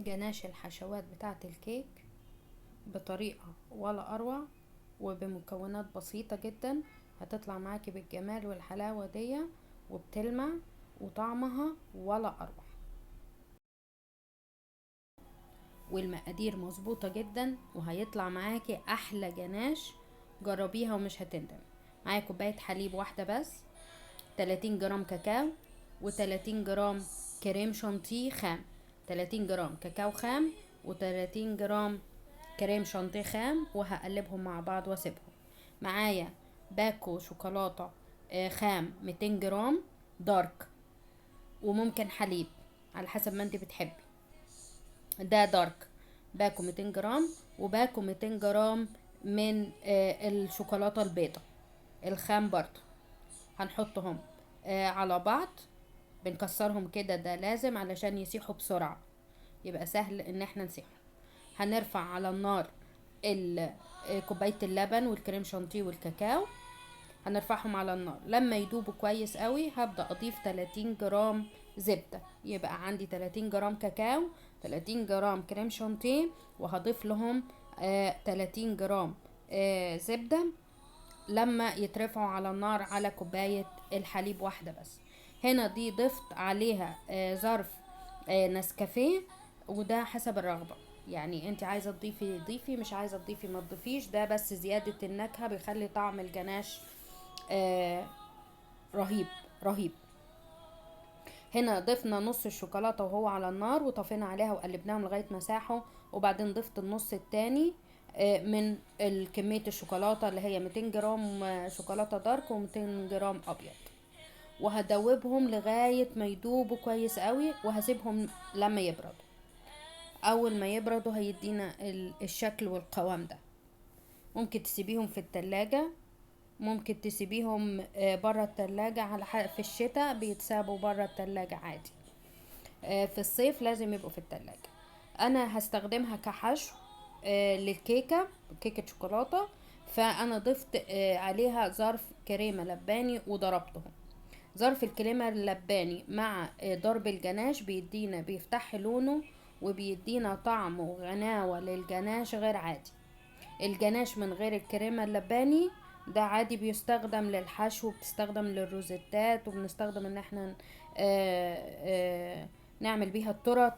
جناش الحشوات بتاعة الكيك بطريقة ولا اروع وبمكونات بسيطة جدا، هتطلع معاكي بالجمال والحلاوة دي وبتلمع وطعمها ولا اروع، والمقادير مظبوطة جدا وهيطلع معاكي احلى جناش. جربيها ومش هتندمي. معايا كوباية حليب واحدة بس، 30 جرام كاكاو، و30 جرام كريم شانتيه خام، 30 جرام كاكاو خام و30 جرام كريم شانتيه خام، وهقلبهم مع بعض واسيبهم. معايا باكو شوكولاتة خام 200 جرام دارك، وممكن حليب على حسب ما انت بتحبي. ده دارك باكو 200 جرام، وباكو 200 جرام من الشوكولاتة البيضة الخام برضو. هنحطهم على بعض، بنكسرهم كده، ده لازم علشان يسيحوا بسرعة، يبقى سهل ان احنا نسيحهم. هنرفع على النار كوباية اللبن والكريم شانتيه والكاكاو، هنرفعهم على النار. لما يدوبوا كويس قوي هبدأ اضيف 30 جرام زبدة، يبقى عندي 30 جرام كاكاو، 30 جرام كريم شانتيه، وهضيف لهم 30 جرام زبدة. لما يترفعوا على النار على كوباية الحليب واحدة بس. هنا دي ضفت عليها ظرف نسكافيه، وده حسب الرغبة، يعني انت عايزة تضيفي ضيفي، مش عايزة تضيفي ما تضيفيش، ده بس زيادة النكهة بيخلي طعم الجناش رهيب رهيب. هنا ضفنا نص الشوكولاتة وهو على النار، وطفينا عليها وقلبناهم لغاية ما ساحوا، وبعدين ضفت النص التاني من كمية الشوكولاتة اللي هي 200 جرام شوكولاتة دارك و200 جرام ابيض، وهدوبهم لغاية ما يدوبوا كويس قوي، وهسيبهم لما يبردوا. اول ما يبردوا هيدينا الشكل والقوام ده. ممكن تسيبيهم في التلاجة، ممكن تسيبيهم برا التلاجة، على في الشتاء بيتسابوا برا التلاجة عادي، في الصيف لازم يبقوا في التلاجة. انا هستخدمها كحشو للكيكة، كيكة شوكولاتة، فانا ضفت عليها ظرف كريمة لباني وضربتهم. ظرف الكريمة اللباني مع ضرب الجناش بيدينا، بيفتح لونه وبيدينا طعم وغناوة للجناش غير عادي. الجناش من غير الكريمة اللباني ده عادي بيستخدم للحشو، بتستخدم للروزيتات، وبنستخدم ان احنا نعمل بيها التورت.